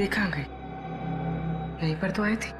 ये कहाँ गई? यहीं पर तो आई थी।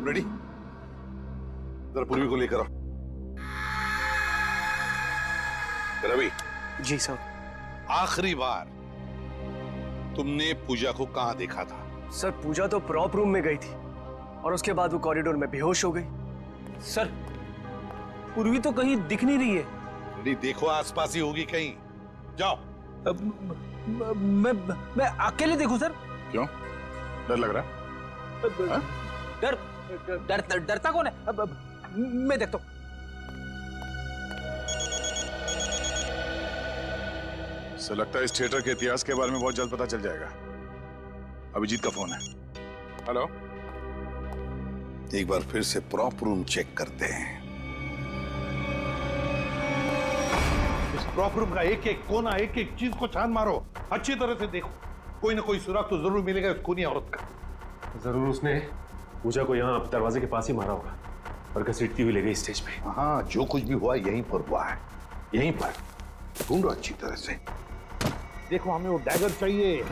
रेडी? जरा पूर्वी को लेकर आओ। रवि। जी सर। आखिरी बार तुमने पूजा को कहां देखा था? सर पूजा तो प्रॉप रूम में गई थी और उसके बाद वो कॉरिडोर में बेहोश हो गई। सर पूर्वी तो कहीं दिख नहीं रही है। रेडी, देखो आसपास ही होगी कहीं। जाओ। मैं अकेले देखूं सर? क्यों? डर लग रहा है? हाँ? डरता कौन है? मैं देखता हूं। सर लगता है इस थिएटर के इतिहास के बारे में बहुत जल्द पता चल जाएगा। अभिजीत का फोन है। हेलो। एक बार फिर से प्रॉप रूम चेक करते हैं। इस प्रॉप रूम का एक एक कोना, एक एक चीज को छान मारो, अच्छी तरह से देखो। कोई ना कोई सुराग तो जरूर मिलेगा उस खूनी औरत का। जरूर उसने पूजा को यहाँ दरवाजे के पास ही मारा होगा और घसीटती हुई ले गई स्टेज पे। हाँ, जो कुछ भी हुआ यहीं पर हुआ है, यहीं पर। ढूंढो अच्छी तरह से। देखो हमें वो डैगर चाहिए।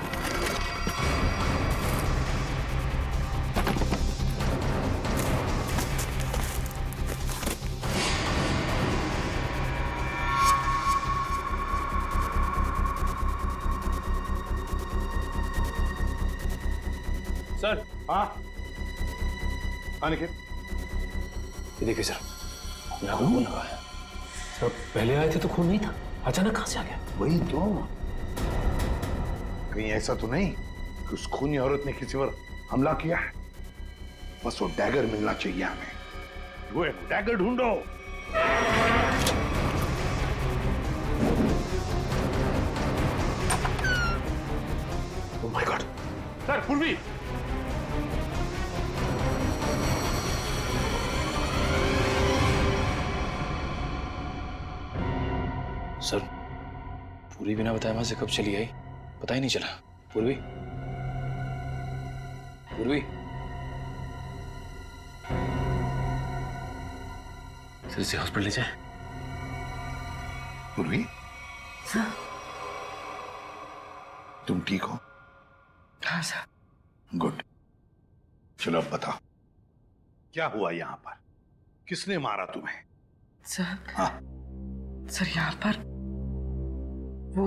सर। हाँ अनिकेत, ये देखिए सर, यहाँ खून लगा है। सर पहले आए थे तो खून नहीं था, अचानक कहाँ से आ गया? वही तो। कहीं ऐसा तो नहीं कि उस खूनी औरत ने किसी पर हमला किया है? बस वो डैगर मिलना चाहिए हमें। वो डैगर ढूंढो। Oh my God. सर पूर्वी। सर पूरी बिना बताए वहां से कब चली आई पता ही नहीं चला। पूर्वी, पूर्वी। सर इसे हॉस्पिटल ले जाए। पूर्वी, सर। तुम ठीक हो? हाँ सर। गुड। चलो अब बताओ, क्या हुआ यहाँ पर? किसने मारा तुम्हें? सर। हाँ। सर यहाँ पर वो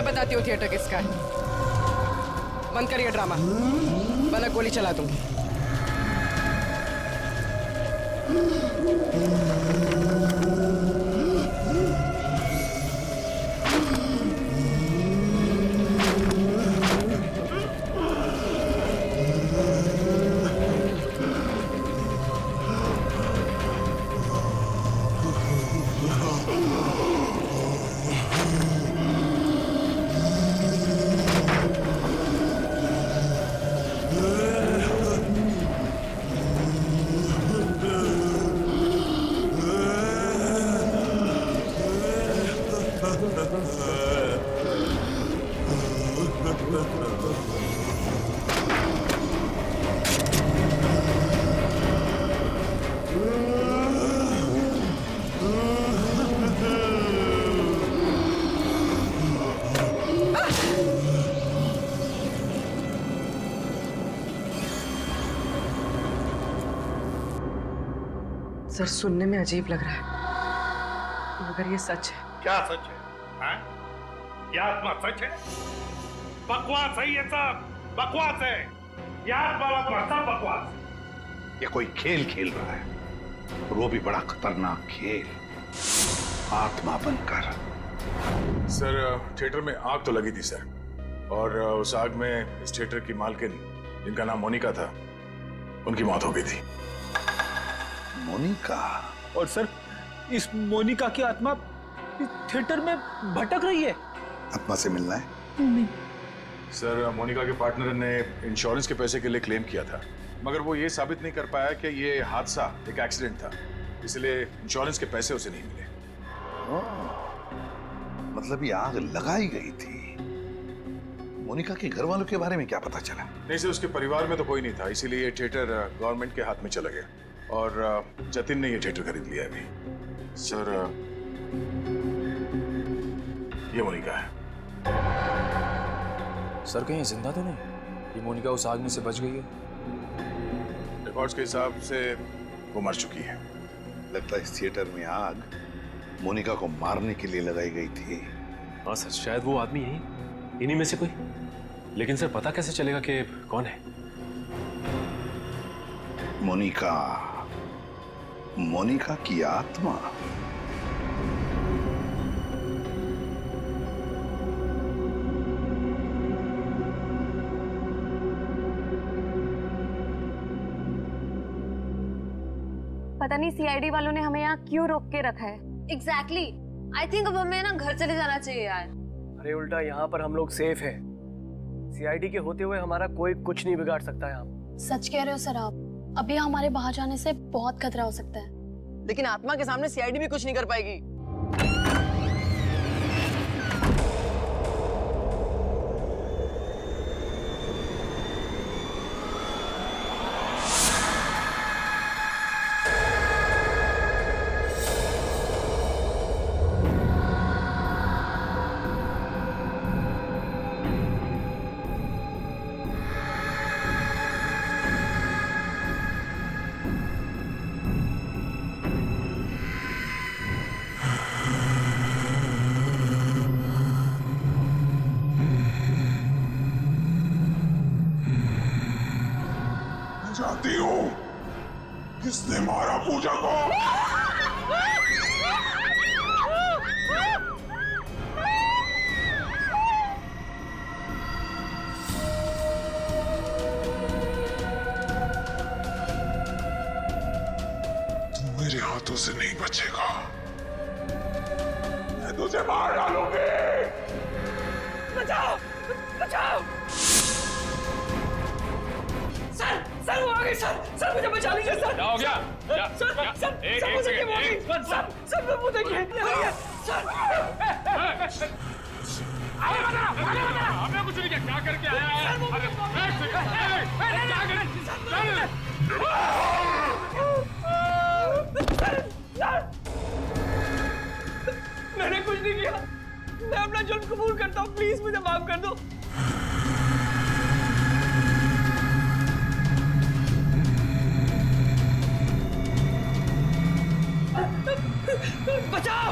बताती हूँ थिएटर किसका है। बंद करिए ड्रामा, वरना गोली चला दूंगी। सर सुनने में अजीब लग रहा है, मगर ये सच है। क्या सच है? हाँ? ये आत्मा सच है? बकवास है ये सब, बकवास है। ये आत्मा सब बकवास है। ये कोई खेल खेल रहा है, और वो भी बड़ा खतरनाक खेल, आत्मा बनकर। सर थिएटर में आग तो लगी थी सर, और उस आग में इस थिएटर की मालकिन जिनका नाम मोनिका था, उनकी मौत हो गई थी। मोनिका? और सर इस मोनिका की आत्मा इस थिएटर में भटक रही है। आत्मा से मिलना है? नहीं। सर मोनिका के पार्टनर ने इंश्योरेंस के पैसे के लिए क्लेम किया था, मगर वो ये साबित नहीं कर पाया कि ये हादसा एक एक्सीडेंट था, इसलिए इंश्योरेंस के पैसे उसे नहीं मिले। मतलब ये आग लगाई गई थी। मोनिका के घर वालों के बारे में क्या पता चला? नहीं सर, उसके परिवार में तो कोई नहीं था, इसीलिए ये थिएटर गवर्नमेंट के हाथ में चला गया, और जतिन ने ये थिएटर खरीद लिया अभी। सर ये मोनिका है। सर कहीं जिंदा तो नहीं? ये मोनिका उस आग में से बच गई है? रिकॉर्ड्स के हिसाब से वो मर चुकी है। लगता है इस थिएटर में आग मोनिका को मारने के लिए लगाई गई थी। हाँ सर, शायद वो आदमी यही, इन्हीं में से कोई। लेकिन सर पता कैसे चलेगा कि कौन है? मोनिका, मोनिका की आत्मा। पता नहीं सीआईडी वालों ने हमें यहाँ क्यों रोक के रखा है। एग्जैक्टली आई थिंक अब हमें ना घर चले जाना चाहिए यार। अरे उल्टा यहाँ पर हम लोग सेफ हैं। सीआईडी के होते हुए हमारा कोई कुछ नहीं बिगाड़ सकता है। हम सच कह रहे हो सर आप, अभी हमारे बाहर जाने से बहुत खतरा हो सकता है। लेकिन आत्मा के सामने सीआईडी भी कुछ नहीं कर पाएगी। जानती हो किसने मारा पूजा को? तू मेरे हाथों से नहीं बचेगा, मैं तुझे मार डालूंगी। बचाओ बचाओ! सर वो आ गई सर, सर मुझे बचा लीजिए सर। क्या हो गया? सर मुझे देखिए वो आ गई। सर वो देखिए सर। हमें कुछ नहीं किया, क्या करके आया है? मैंने कुछ नहीं किया, मैं अपना जुर्म कबूल करता हूँ, प्लीज मुझे माफ कर दो। बचाओ!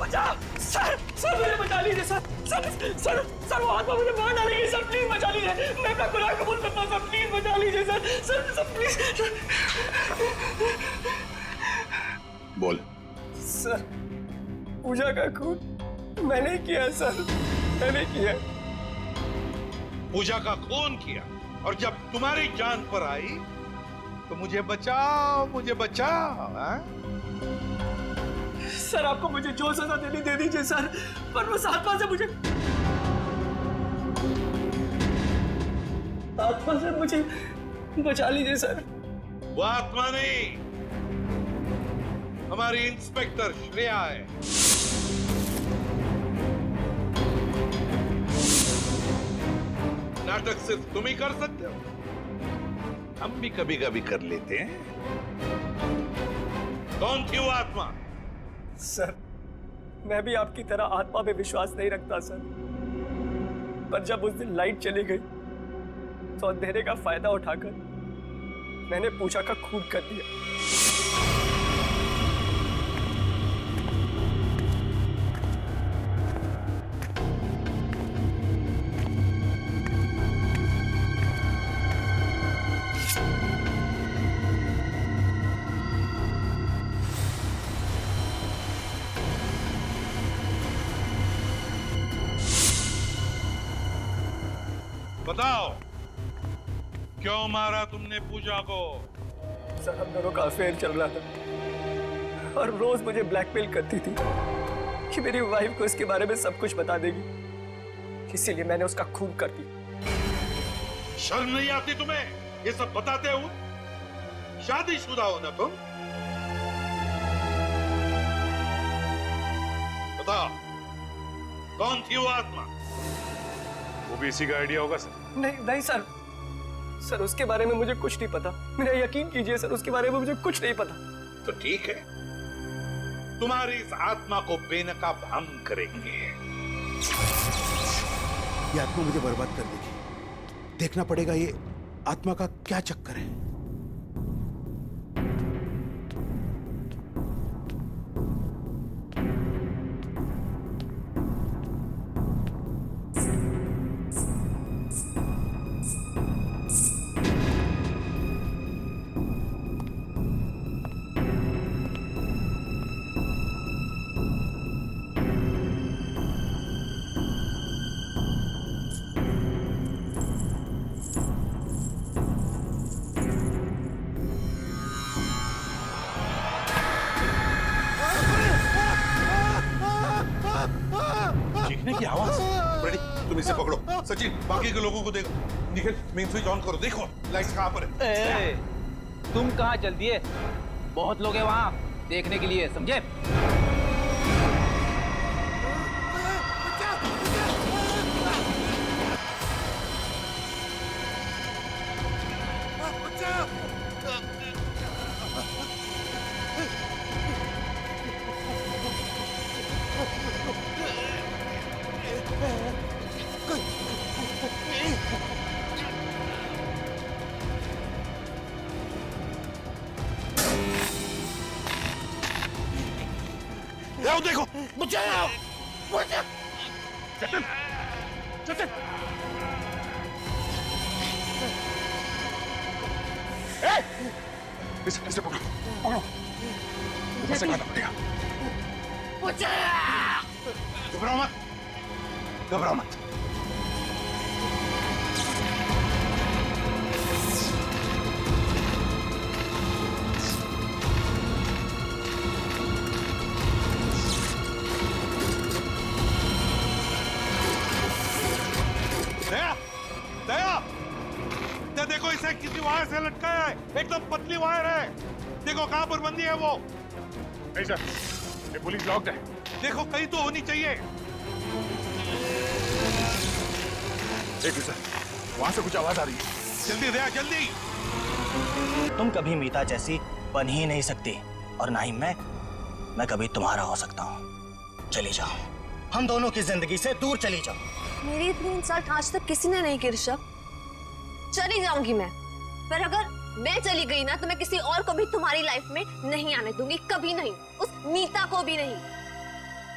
बचाओ! सर मुझे बचा लीजिए सर वो आत्मा मुझे मार डालेगी सर, प्लीज बचा लीजिए। मैं अपना गुनाह कबूल करता हूँ सर, प्लीज बचा लीजिए सर प्लीज। बोल। सर पूजा का खून मैंने किया सर, मैंने किया। पूजा का खून किया, और जब तुम्हारी जान पर आई तो मुझे बचाओ, मुझे बचाओ। सर आपको मुझे जो सजा देनी दे दीजिए सर, पर बस आत्मा से मुझे बचा लीजिए सर। वो आत्मा नहीं, हमारी इंस्पेक्टर श्रेया है। नाटक सिर्फ तुम ही कर सकते हो, हम भी कभी कभी कर लेते हैं। कौन थी वो आत्मा? सर मैं भी आपकी तरह आत्मा पे विश्वास नहीं रखता सर, पर जब उस दिन लाइट चली गई तो अंधेरे का फायदा उठाकर मैंने पूजा का खून कर दिया। बताओ क्यों मारा तुमने पूजा को? सर हम दोनों का अफेयर चल रहा था और रोज मुझे ब्लैकमेल करती थी कि मेरी वाइफ को इसके बारे में सब कुछ बता देगी, इसीलिए मैंने उसका खून कर दिया। शर्म नहीं आती तुम्हें ये सब बताते हो? शादीशुदा हो ना तुम? बताओ कौन थी वो आत्मा? वो भी इसी का आइडिया होगा सर। नहीं नहीं सर उसके बारे में मुझे कुछ नहीं पता। मेरा यकीन कीजिए सर, उसके बारे में मुझे कुछ नहीं पता। तो ठीक है, तुम्हारी इस आत्मा को बेनकाब हम करेंगे। ये आत्मा मुझे बर्बाद कर देगी। देखना पड़ेगा ये आत्मा का क्या चक्कर है। चीखने की आवाज। रेडी, तुम इसे पकड़ो। सचिन बाकी के लोगों को देखो। निखिल मेन स्विच ऑन करो, देखो लाइट्स कहां पर है। तुम कहाँ चल दिए? बहुत लोग हैं वहाँ देखने के लिए, समझे? आओ देखो, बचाओ, बचाओ। चटन, चटन। इसे पकड़ो, पकड़ो। ऊपर से खाना पड़ेगा। घबराओ मत, घबराओ मत। देखो इसे किसी वायर से लटकाया है, एकदम पतली वायर है। देखो कहां पर बंदी है वो। नहीं सर, ये पुलिस लॉक्ड है। देखो कहीं तो होनी चाहिए। देखिए सर, वहां से कुछ आवाज आ रही है। जल्दी दया, जल्दी। तुम कभी मीता जैसी बन ही नहीं सकती और ना ही मैं कभी तुम्हारा हो सकता हूँ। चली जाओ, हम दोनों की जिंदगी से दूर चली जाओ। मेरी इतनी इंसल्ट आज तक किसी ने नहीं की ऋषभ। चली जाऊंगी मैं, पर अगर मैं चली गई ना तो मैं किसी और को भी तुम्हारी लाइफ में नहीं आने दूंगी, कभी नहीं, उस मीता को भी नहीं।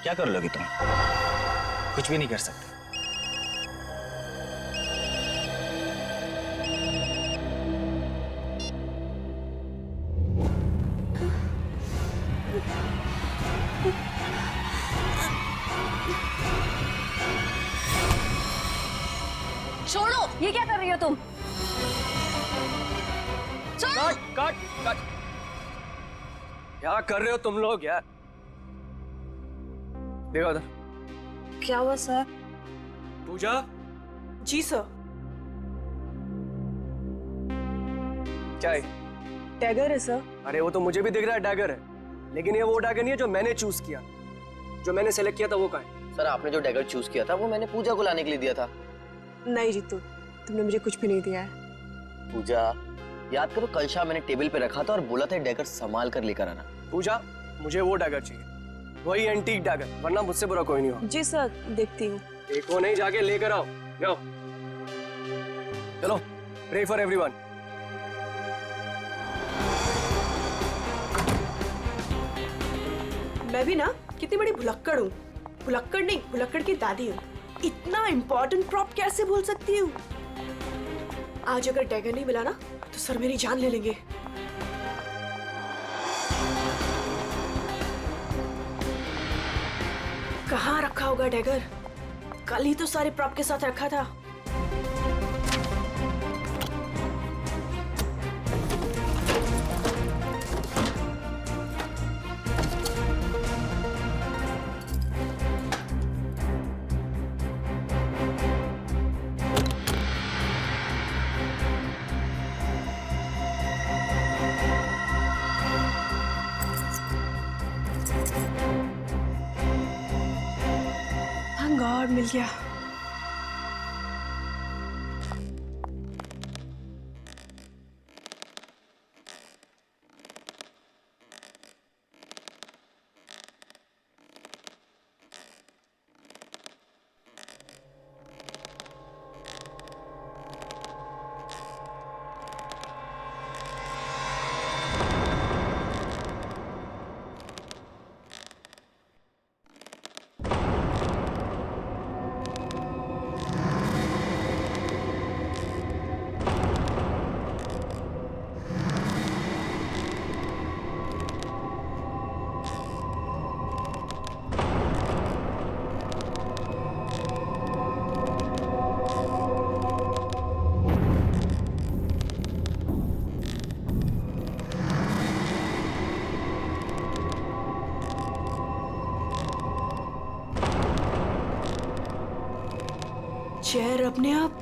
क्या कर लोगी तुम? कुछ भी नहीं कर सकते। छोड़ो, ये क्या कर रही हो तुम? काट, काट, काट। क्या कर रहे हो तुम लोग यार? देखो उधर। क्या हुआ सर? पूजा। जी सर। क्या है? टैगर है सर। अरे वो तो मुझे भी दिख रहा है डैगर है, लेकिन ये वो डैगर नहीं है जो मैंने चूज किया। जो मैंने सेलेक्ट किया था वो कहाँ है? सर आपने जो डैगर चूज किया था वो मैंने पूजा को लाने के लिए दिया था। नहीं जीतू, तुमने मुझे कुछ भी नहीं दिया है। पूजा याद करो, कल शाम मैंने टेबल पे रखा था और बोला था डैगर संभाल कर लेकर आना। पूजा मुझे वो डैगर चाहिए, वही एंटीक डैगर, वरना मुझसे बुरा कोई नहीं हो। जी सर, देखती हूँ। देखो नहीं, जाके लेकर आओ। जाओ चलो। Pray for everyone. मैं भी ना कितनी बड़ी भुलक्कड़ हूँ। भुलक्कड़ नहीं, भुलक्कड़ की दादी हूँ। इतना इम्पोर्टेंट प्रॉप कैसे भूल सकती हूँ? आज अगर डैगर नहीं मिला ना तो सर मेरी जान ले लेंगे। कहाँ रखा होगा डैगर? कल ही तो सारे प्रॉप के साथ रखा था। Thank God, मिल गया। चेयर अपने आप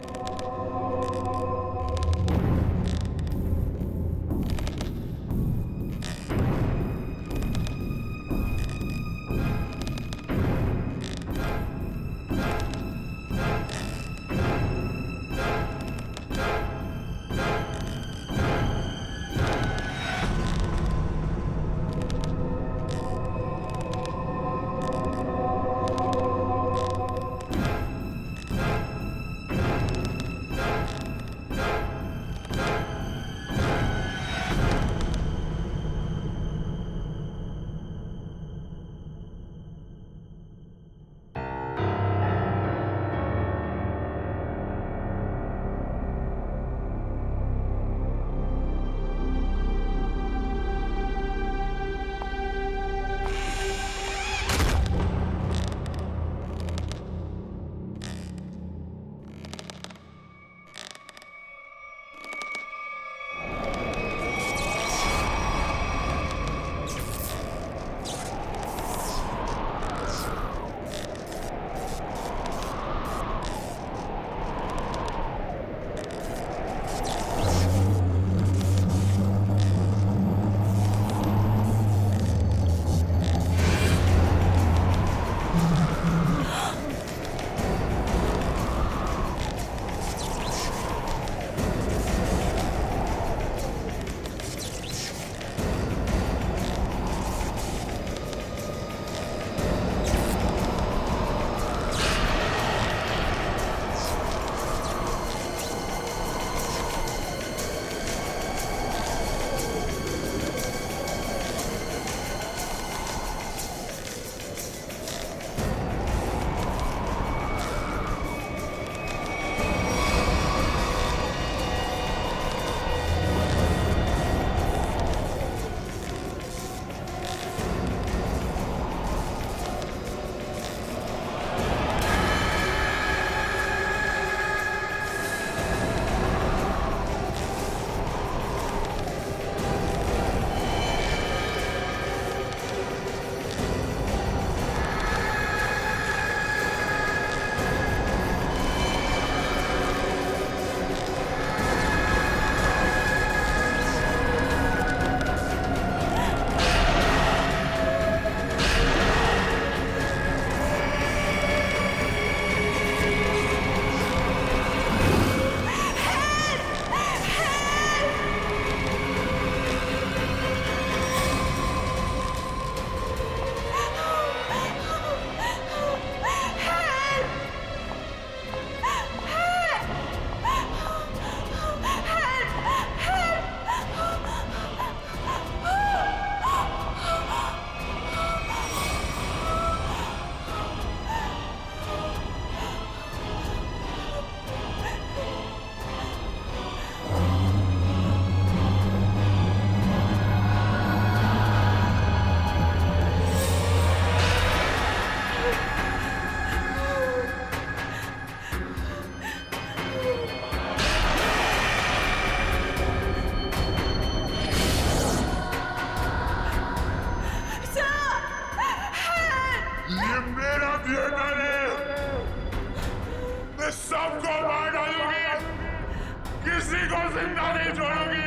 जिंदा नहीं छोड़ूंगी,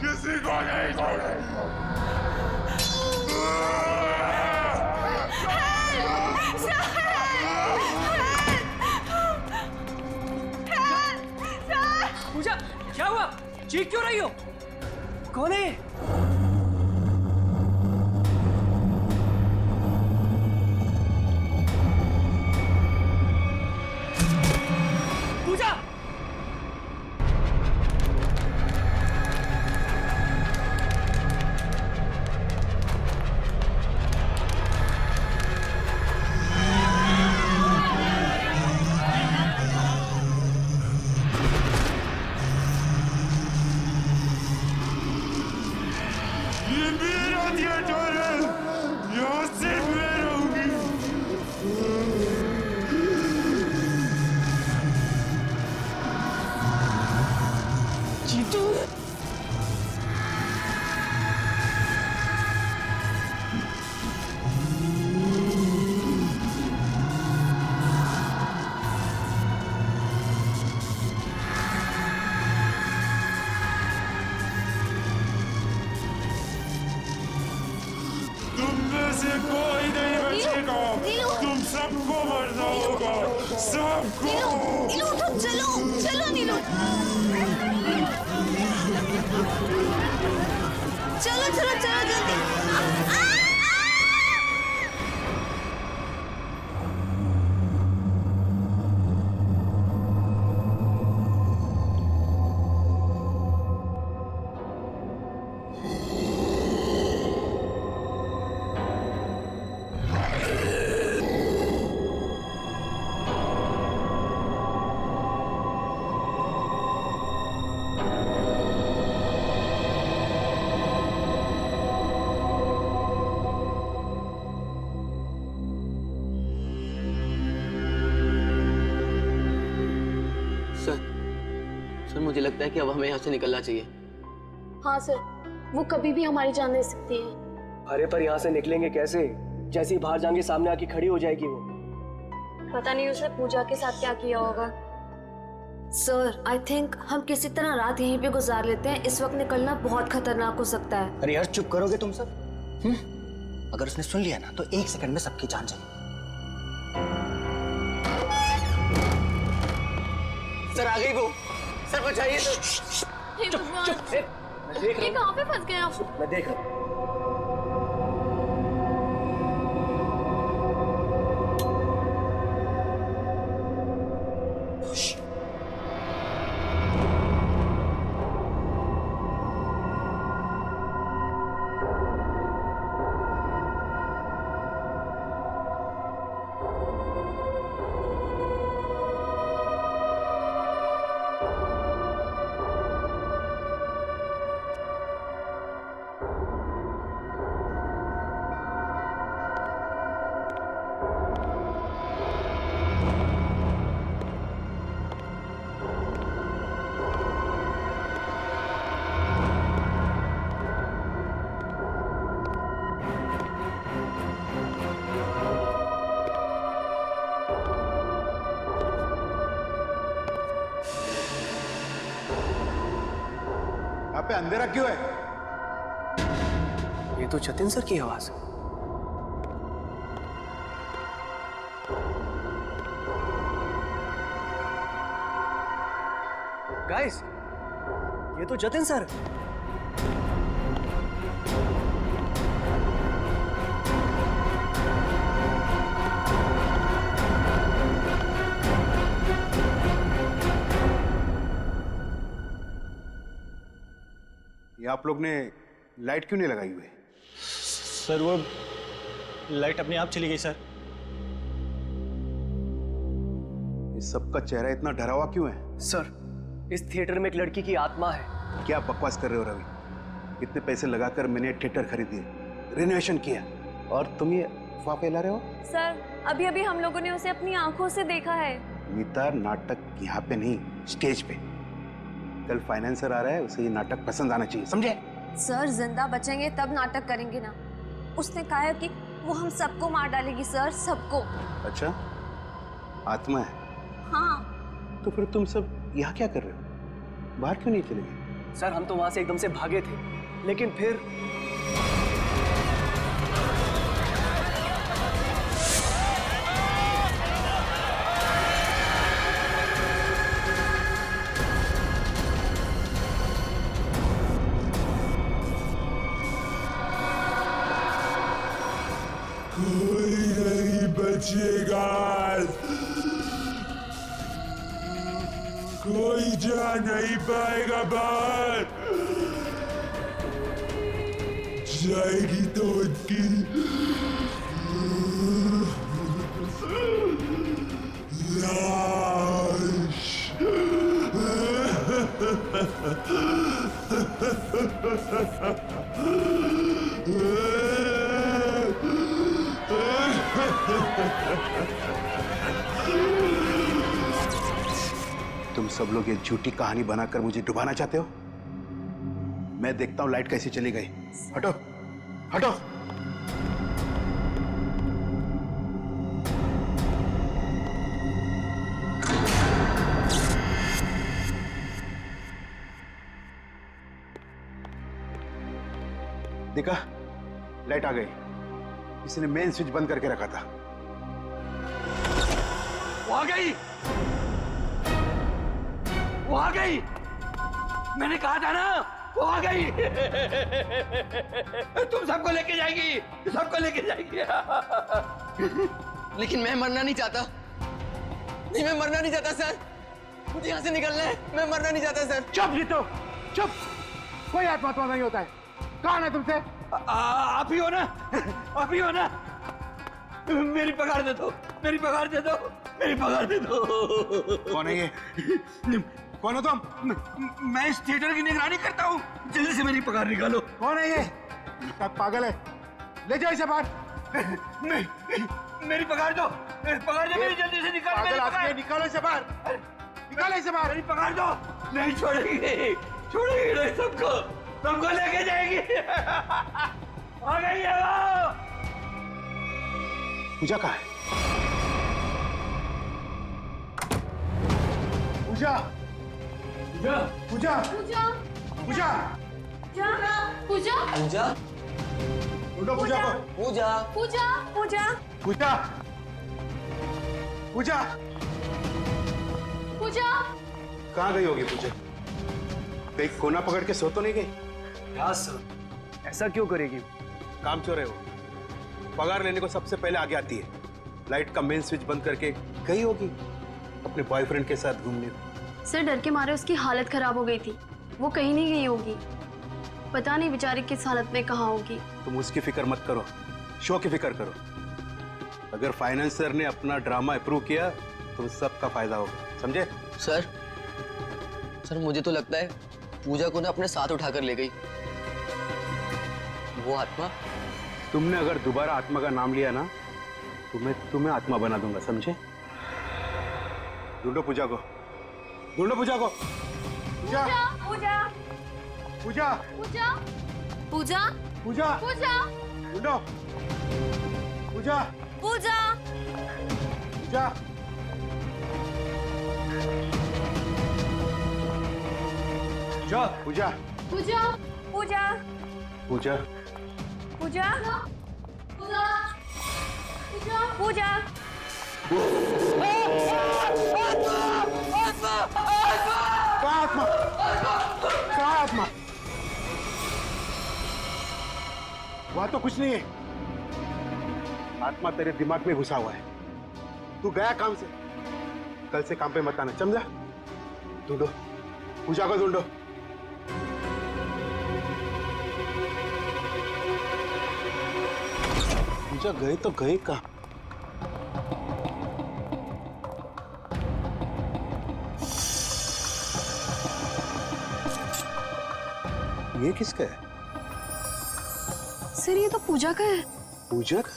किसी को नहीं छोड़ूंगी। पूजा, क्या हुआ? चीख क्यों रही हो? कौन है? पूजा! ये मेरा थिएटर है, यहाँ सिर्फ मैं रहूंगी। जीतू! तुम में से कोई नहीं बचेगा, नीलू! तुम सबको मरना होगा, सबको। नीलू उठो, चलो चलो नीलू, चलो चलो चलो जल्दी। सर मुझे लगता है कि अब हमें यहाँ से निकलना चाहिए। हाँ सर, वो कभी भी हमारी जान ले सकती है। अरे पर यहाँ से निकलेंगे कैसे? जैसे ही बाहर जाएंगे सामने आके खड़ी हो जाएगी वो। पता नहीं उसने पूजा के साथ क्या किया होगा। सर, आई थिंक हम किसी तरह रात यहीं पे गुजार लेते हैं। इस वक्त निकलना बहुत खतरनाक हो सकता है। अरे यार चुप करोगे तुम सब? अगर उसने सुन लिया ना तो 1 सेकंड में सबकी जान जाएगी। सर आ गई वो, सर बचाइए सर। हे भगवान, मैं देख ये रहा कहाँ पे फंस गया? हूँ, मैं देख रहा हूँ। पे अंधेरा क्यों है? ये तो जतिन सर की आवाज है। गाइस, ये तो जतिन सर। ये आप लोग ने लाइट क्यों नहीं लगाई हुई? सर वो लाइट अपने आप चली गई सर। इस सबका चेहरा इतना डरा हुआ क्यों है? सर, इस थिएटर में एक लड़की की आत्मा है। क्या बकवास कर रहे हो रवि? इतने पैसे लगाकर मैंने थिएटर खरीदी, रिनोवेशन किया, और तुम ये अफवाह फैला रहे हो? सर, अभी अभी हम लोगों ने उसे अपनी आंखों से देखा है। मीता, नाटक यहाँ पे नहीं, स्टेज पे। कल फाइनेंसर आ रहा है, उसे ये नाटक पसंद आना चाहिए, समझे? सर, जिंदा बचेंगे तब नाटक करेंगे ना। उसने कहा है कि वो हम सबको मार डालेगी सर, सबको। अच्छा, आत्मा है? हाँ। तो फिर तुम सब यहाँ क्या कर रहे हो? बाहर क्यों नहीं चले गए? सर हम तो वहां से एकदम से भागे थे, लेकिन फिर कोई नहीं बचेगा, कोई जा नहीं पाएगा बाहर। जाएगी तो उनकी लाश। तुम सब लोग ये झूठी कहानी बनाकर मुझे डुबाना चाहते हो? मैं देखता हूं लाइट कैसी चली गई। हटो हटो। देखा, लाइट आ गई। किसी ने मेन स्विच बंद करके रखा था। वो आ गई, वो आ गई। मैंने कहा था ना, वो आ गई। तुम सबको लेके जाएगी, सबको लेके जाएगी। लेकिन मैं मरना नहीं चाहता। नहीं, मैं मरना नहीं चाहता सर। मुझे यहाँ से निकलना है। मैं मरना नहीं चाहता सर। चुप जीतो, चुप। कोई आत्मा नहीं होता है। कौन है तुमसे? आप ही हो ना, आप ही हो ना। मेरी पगार दे दो, मेरी पगार दे दो, मेरी पगार दे दो। कौन है ये? कौन हो तुम? मैं इस थिएटर की निगरानी करता हूँ। जल्दी से मेरी पगार निकालो। कौन है ये? सब पागल है। ले जाओ इसे बाहर। मेरी पगार दो, पगार दो मेरी, जल्दी से निकालो मेरी पगार। निकालो इसे बाहर, निकालो इसे बाहर। मेरी पगार दो। नहीं छोड़ेगी, छोड़ेगी नहीं। सबको, सबको लेके जाएगी। आ गई है वो। पूजा कहाँ है? पूजा, पूजा, पूजा, पूजा पूजा, पूजा पूजा ढूंढो पूजा को। पूजा पूजा पूजा पूजा, पूजा, पूजा कहाँ गई होगी पूजा? कहीं कोना पकड़ के सो तो नहीं गई? क्या सर, ऐसा क्यों करेगी? काम चोर है वो। पगार लेने को सबसे पहले आगे आती है। लाइट का मेन स्विच बंद करके गई होगी अपने बॉयफ्रेंड के साथ घूमने। सर डर के मारे उसकी हालत खराब हो गई थी, वो कहीं नहीं गई होगी। पता नहीं बेचारी किस हालत में कहाँ होगी। तुम उसकी फिक्र मत करो, शो की फिक्र करो। अगर फाइनेंसर ने अपना ड्रामा अप्रूव किया तो सबका फायदा होगा, समझे? सर मुझे तो लगता है पूजा को ना अपने साथ उठाकर ले गई वो आत्मा। तुमने अगर दोबारा आत्मा का नाम लिया ना तो मैं तुम्हें आत्मा बना दूंगा, समझे? ढूंढो पूजा को, ढूंढो पूजा को। पूजा, पूजा पूजा, पूजा पूजा पूजा, पूजा ढूंढो पूजा, पूजा पूजा, पूजा, पूजा पूजा पूजा, पूजा पूजा पूजा कहाँ आत्मा? कहाँ आत्मा? वहां तो कुछ नहीं है। आत्मा तेरे दिमाग में घुसा हुआ है। तू गया काम से, कल से काम पे मत आना, समझा? ढूंढो पूजा को, ढूंढो। पूजा गए तो गए कहाँ? ये किसका है? सर ये तो पूजा का है। पूजा का?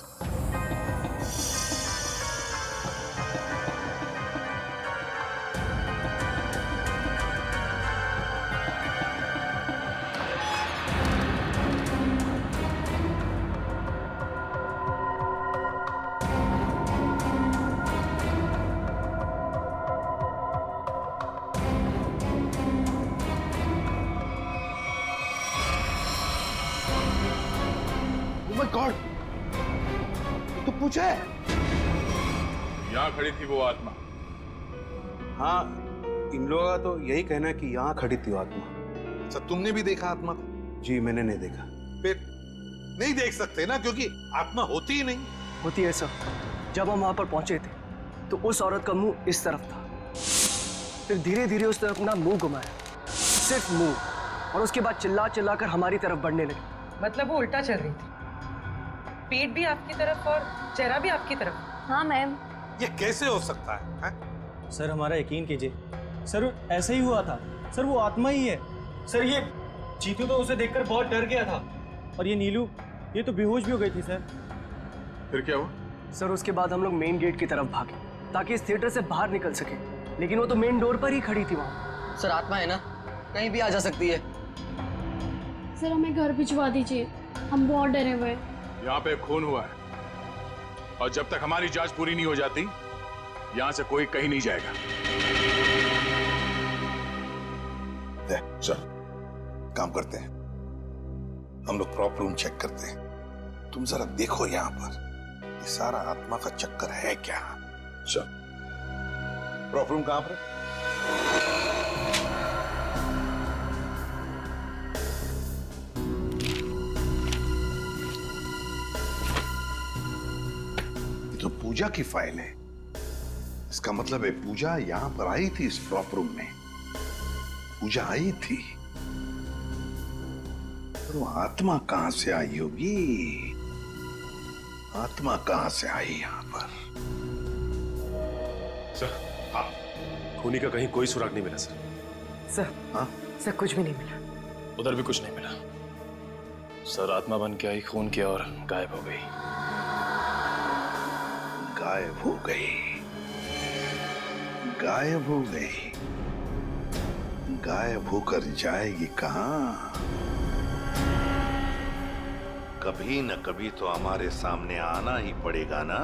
गॉड, तू पूछे? यहाँ खड़ी थी वो आत्मा। हाँ, इन लोगों का तो यही कहना है कि यहाँ खड़ी थी वो आत्मा। सर तुमने भी देखा आत्मा को? जी मैंने नहीं देखा। फिर नहीं देख सकते ना, क्योंकि आत्मा होती ही नहीं। होती है सर। जब हम वहां पर पहुंचे थे तो उस औरत का मुंह इस तरफ था, फिर धीरे धीरे उसने अपना मुंह घुमाया, सिर्फ मुंह, और उसके बाद चिल्ला चिल्ला कर हमारी तरफ बढ़ने लगी। मतलब वो उल्टा चल रही थी, पेट भी आपकी तरफ और चेहरा भी आपकी तरफ। हाँ मैम। ये कैसे हो सकता है? सर हमारा यकीन कीजिए, सर ऐसा ही हुआ था। सर वो आत्मा ही है। सर ये चीतू तो उसे देखकर बहुत डर गया था, और ये नीलू ये तो बेहोश भी हो गई थी सर। फिर क्या हुआ? सर उसके बाद हम लोग मेन गेट की तरफ भागे ताकि इस थिएटर से बाहर निकल सके, लेकिन वो तो मेन डोर पर ही खड़ी थी वहां। सर आत्मा है ना, कहीं भी आ जा सकती है। सर हमें घर भिजवा दीजिए, हम बहुत डरे हुए हैं। यहाँ पे खून हुआ है, और जब तक हमारी जांच पूरी नहीं हो जाती यहाँ से कोई कहीं नहीं जाएगा। चल काम करते हैं, हम लोग प्रॉपर रूम चेक करते हैं। तुम जरा देखो यहाँ पर ये सारा आत्मा का चक्कर है क्या। चल प्रॉपर रूम कहाँ पर? ये तो पूजा की फाइल है। इसका मतलब है पूजा यहां पर आई थी, इस प्रॉपर रूम में पूजा आई थी। तो वो आत्मा कहां से आई होगी? आत्मा कहां से आई यहां पर? सर हाँ, खूनी का कहीं कोई सुराग नहीं मिला सर। सर हाँ सर कुछ भी नहीं मिला। उधर भी कुछ नहीं मिला सर। आत्मा बन के आई, खून किया और गायब हो गई। गायब हो गई, गायब हो गई। गायब होकर जाएगी कहां? कभी न कभी तो हमारे सामने आना ही पड़ेगा ना।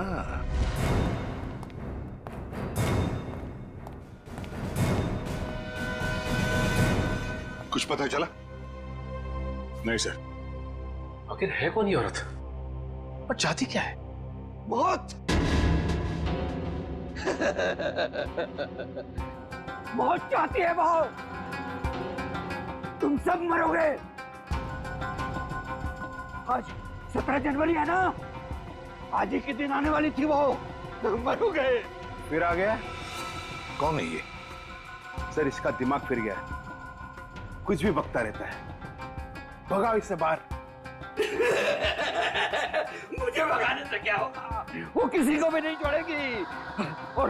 कुछ पता चला? नहीं सर। आखिर है कौन ये औरत और चाहती क्या है? बहुत बहुत चाहती है वो। तुम सब मरोगे। आज 17 जनवरी है ना, आज ही के दिन आने वाली थी वो। मरोगे। फिर आ गया। कौन है ये? सर इसका दिमाग फिर गया है, कुछ भी बकता रहता है। भगाओ इससे बाहर। मुझे भगाने से क्या होगा? वो किसी को भी नहीं छोड़ेगी, और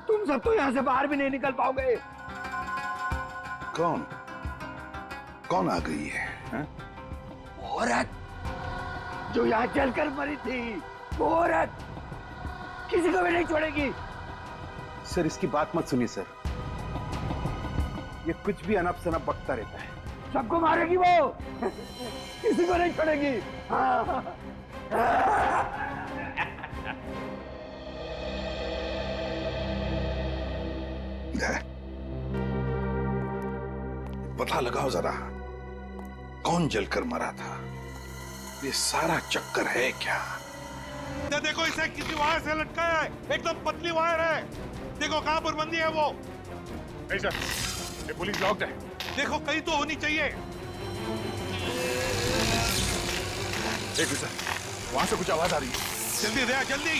तुम सब तो यहाँ से बाहर भी नहीं निकल पाओगे। कौन कौन आ गई है? औरत जो यहाँ जलकर मरी थी, वो औरत किसी को भी नहीं छोड़ेगी। सर इसकी बात मत सुनिए सर, ये कुछ भी अनप शनप बकता रहता है। सबको मारेगी वो, किसी को नहीं छोड़ेगी। हाँ। पता लगाओ जरा कौन जलकर मरा था। ये सारा चक्कर है क्या? देखो इसे किसी वायर से लटकाया है, एकदम पतली वायर है। देखो कहां पर बंदी है वो। नहीं सर, ये पुलिस लॉक्ड है। देखो कहीं तो होनी चाहिए। देखो सर, वहां से कुछ आवाज आ रही है। जल्दी दया, जल्दी।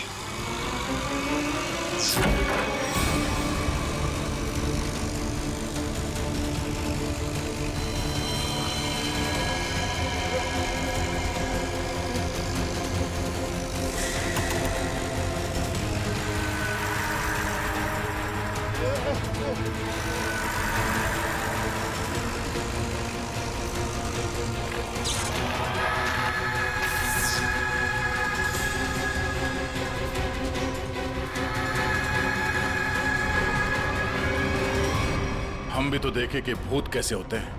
हम भी तो देखे कि भूत कैसे होते हैं।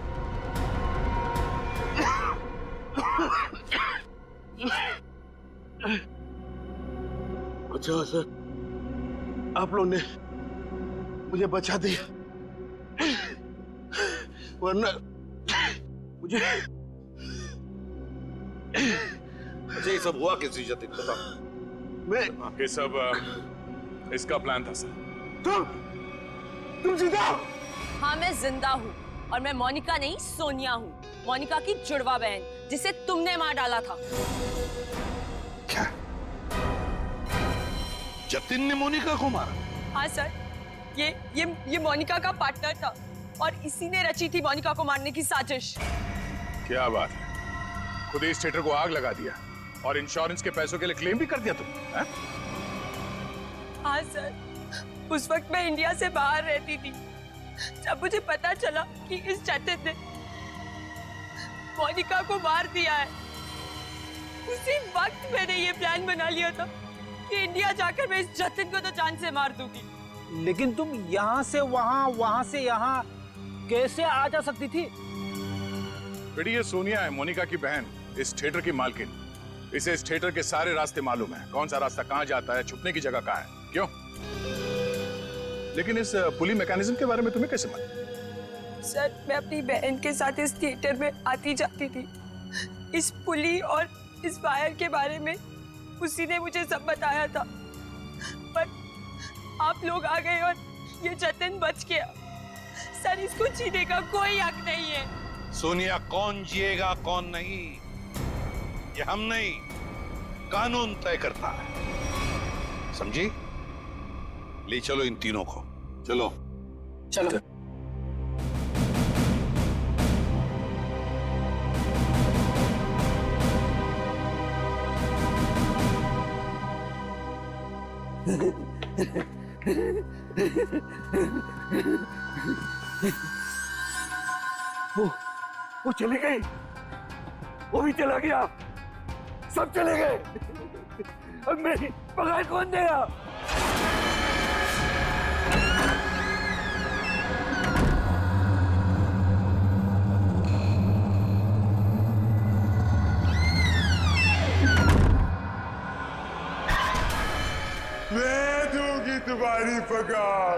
अच्छा सर, आप लोगों ने मुझे बचा दिया, वरना मुझे अच्छा, ये सब हुआ किसी जतिन बता। मैं ये सब इसका प्लान था सर। तुम जिंदा हो? हाँ मैं जिंदा हूँ और मैं मोनिका नहीं सोनिया हूँ, मोनिका की जुड़वा बहन जिसे तुमने मार डाला था। क्या? जतिन ने मोनिका को मारा? हाँ सर, ये मोनिका का पार्टनर था और इसी ने रची थी मोनिका को मारने की साजिश। क्या बात है, खुद इस थिएटर को आग लगा दिया और इंश्योरेंस के पैसों के लिए क्लेम भी कर दिया तुम? हाँ सर, उस वक्त मैं इंडिया से बाहर रहती थी। जब मुझे पता चला कि इस जतिन ने मोनिका को मार दिया है, उसी वक्त मैंने ये प्लान बना लिया था कि इंडिया जाकर मैं इस जतिन को तो जान से मार दूंगी। लेकिन तुम यहाँ से वहाँ, वहाँ से यहाँ कैसे आ जा सकती थी? बेटी ये सोनिया है, मोनिका की बहन, इस थिएटर की मालकिन। इसे इस थिएटर के सारे रास्ते मालूम है, कौन सा रास्ता कहाँ जाता है, छुपने की जगह कहाँ है। क्यों? लेकिन इस पुली मैकेनिज्म के बारे में तुम्हें कैसे मालूम? सर, मैं अपनी बहन के साथ इस थिएटर में आती जाती थी। इस पुली और इस वायर के बारे में उसी ने मुझे सब बताया था, पर आप लोग आ गए और ये जतिन बच गया। सर, इसको जीने का कोई हक नहीं है। सोनिया, कौन जिएगा कौन नहीं ये हम नहीं, कानून तय करता है, समझी? ले चलो इन तीनों को, चलो चलो। वो चली गई, वो भी चला गया, सब चले गए। अब मेरी पगार कौन देगा? मैं दूंगी तुम्हारी पगार।